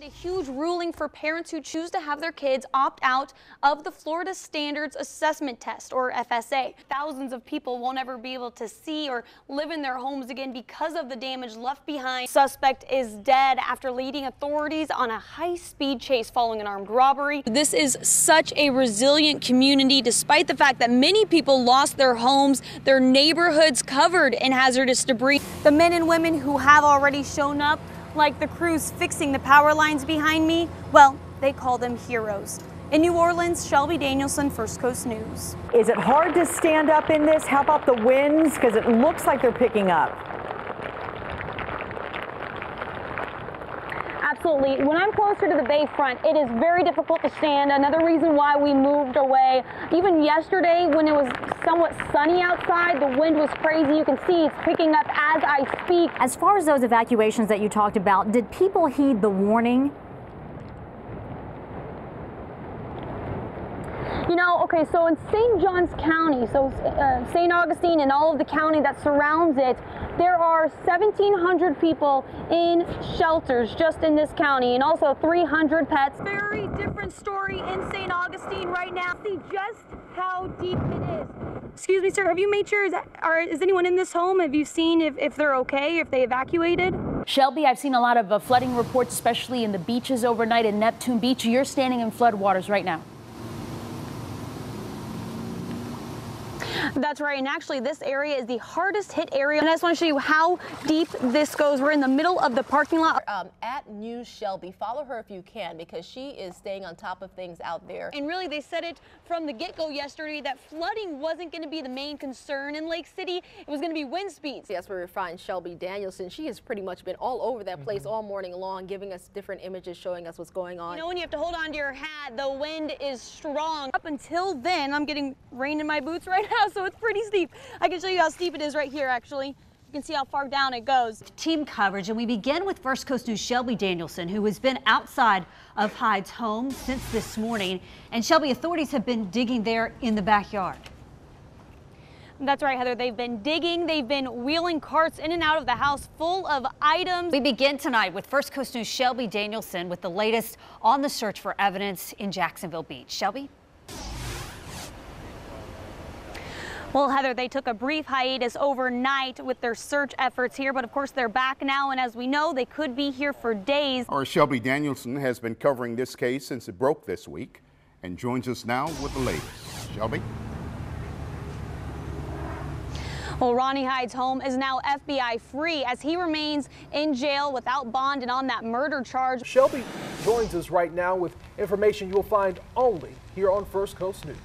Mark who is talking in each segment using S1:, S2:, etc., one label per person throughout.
S1: A huge ruling for parents who choose to have their kids opt out of the Florida Standards Assessment Test, or FSA. Thousands of people won't ever be able to see or live in their homes again because of the damage left behind. Suspect is dead after leading authorities on a high-speed chase following an armed robbery. This is such a resilient community, despite the fact that many people lost their homes, their neighborhoods covered in hazardous debris. The men and women who have already shown up, like the crews fixing the power lines behind me, well, they call them heroes. In New Orleans, Shelby, Danielsen, First Coast News.
S2: Is it hard to stand up in this? How about the winds? Because it looks like they're picking up.
S1: Absolutely. When I'm closer to the bayfront, it is very difficult to stand. Another reason why we moved away. Even yesterday, when it was somewhat sunny outside, the wind was crazy. You can see it's picking up as I speak.
S3: As far as those evacuations that you talked about, did people heed the warning?
S1: You know, okay, so in St. Johns County, so St. Augustine and all of the county that surrounds it, there are 1,700 people in shelters just in this county, and also 300 pets. Very different story in St. Augustine right now. See just how deep it is. Excuse me, sir, have you made sure, is anyone in this home? Have you seen if they're okay, if they evacuated?
S4: Shelby, I've seen a lot of flooding reports, especially in the beaches overnight in Neptune Beach. You're standing in floodwaters right now.
S1: That's right, and actually this area is the hardest hit area, and I just want to show you how deep this goes. We're in the middle of the parking lot.
S5: At News Shelby, follow her if you can, because she is staying on top of things out there.
S1: And really, they said it from the get-go yesterday that flooding wasn't going to be the main concern in Lake City. It was going to be wind speeds.
S5: Yes, we find Shelby Danielsen. She has pretty much been all over that place all morning long, giving us different images, showing us what's going on.
S1: You know, when you have to hold on to your hat, the wind is strong. Up until then, I'm getting rain in my boots right now, so it's pretty steep. I can show you how steep it is right here, actually. You can see how far down it goes.
S3: Team coverage, and we begin with First Coast News' Shelby Danielsen, who has been outside of Hyde's home since this morning. And Shelby, authorities have been digging there in the backyard.
S1: That's right, Heather. They've been digging. They've been wheeling carts in and out of the house full of items.
S3: We begin tonight with First Coast News' Shelby Danielsen with the latest on the search for evidence in Jacksonville Beach. Shelby?
S1: Well, Heather, they took a brief hiatus overnight with their search efforts here, but of course they're back now, and as we know, they could be here for days.
S6: Our Shelby Danielsen has been covering this case since it broke this week and joins us now with the latest. Shelby?
S1: Well, Ronnie Hyde's home is now FBI free as he remains in jail without bond and on that murder charge.
S7: Shelby joins us right now with information you'll find only here on First Coast News.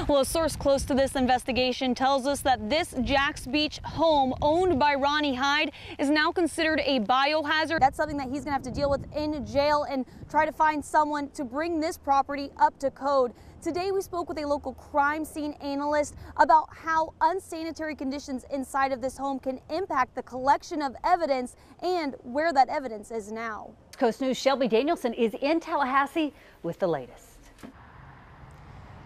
S1: Well, a source close to this investigation tells us that this Jacks Beach home owned by Ronnie Hyde is now considered a biohazard. That's something that he's going to have to deal with in jail and try to find someone to bring this property up to code. Today we spoke with a local crime scene analyst about how unsanitary conditions inside of this home can impact the collection of evidence and where that evidence is now.
S3: Coast News' Shelby Danielsen is in Tallahassee with the latest.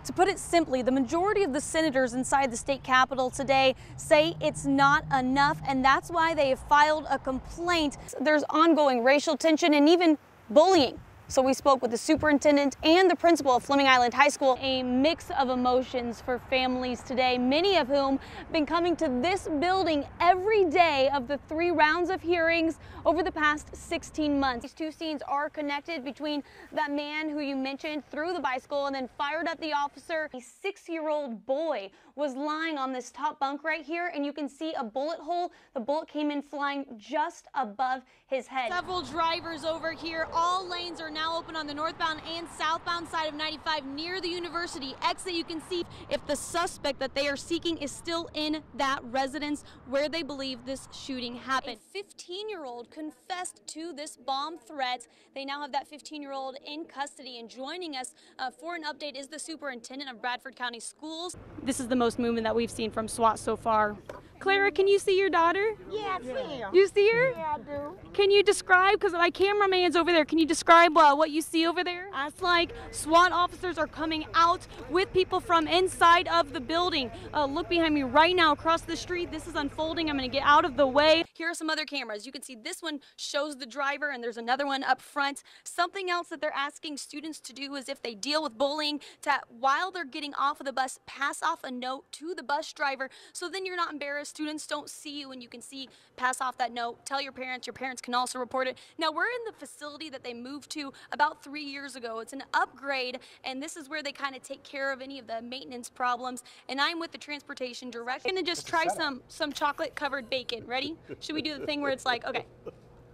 S1: To put it simply, the majority of the senators inside the state capitol today say it's not enough, and that's why they have filed a complaint. There's ongoing racial tension and even bullying. So we spoke with the superintendent and the principal of Fleming Island High School. A mix of emotions for families today, many of whom have been coming to this building every day of the 3 rounds of hearings over the past 16 months. These two scenes are connected between that man who you mentioned threw the bicycle and then fired at the officer. A 6-year-old boy was lying on this top bunk right here, and you can see a bullet hole. The bullet came in flying just above his head. Several drivers over here. All lanes are now open on the northbound and southbound side of 95 near the university exit. You can see if the suspect that they are seeking is still in that residence where they believe this shooting happened. A 15-year-old confessed to this bomb threat. They now have that 15-year-old in custody, and joining us for an update is the superintendent of Bradford County Schools. This is the most movement that we've seen from SWAT so far. Clara, can you see your daughter?
S8: Yeah, I see him.
S1: You see her?
S8: Yeah, I do.
S1: Can you describe, because my cameraman's over there, can you describe what you see over there? It's like SWAT officers are coming out with people from inside of the building. Look behind me right now across the street. This is unfolding. I'm going to get out of the way. Here are some other cameras. You can see this one shows the driver, and there's another one up front. Something else that they're asking students to do is if they deal with bullying, to while they're getting off of the bus, pass off a note to the bus driver, so then you're not embarrassed. Students don't see you, and you can see, pass off that note, tell your parents can also report it. Now, we're in the facility that they moved to about 3 years ago. It's an upgrade, and this is where they kind of take care of any of the maintenance problems, and I'm with the transportation director. I'm gonna just try some chocolate covered bacon. Ready? Should we do the thing where it's like, okay.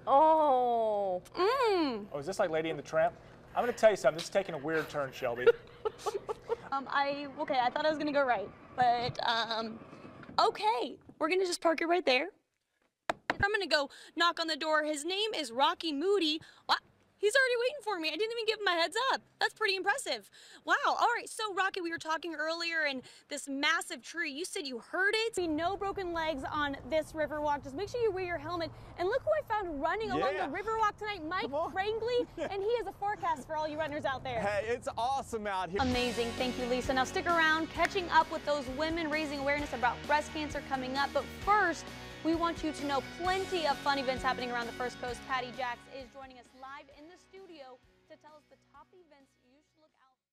S5: Oh.
S1: Mmm.
S9: Oh, is this like Lady and the Tramp? I'm going to tell you something. This is taking a weird turn, Shelby.
S1: Okay, I thought I was gonna go right, but okay, we're gonna just park it right there. I'm gonna go knock on the door. His name is Rocky Moody. What? He's already waiting for me. I didn't even give him a heads up. That's pretty impressive. Wow. All right. So, Rocky, we were talking earlier, and this massive tree, you said you heard it. No broken legs on this river walk. Just make sure you wear your helmet. And look who I found running along the river walk tonight, Mike Crangley, and he is a forecast for all you runners out there.
S10: Hey, it's awesome out here.
S1: Amazing. Thank you, Lisa. Now, stick around, catching up with those women raising awareness about breast cancer coming up. But first, we want you to know plenty of fun events happening around the First Coast. Patty Jacks is joining us live in the studio to tell us the top events you should look out for.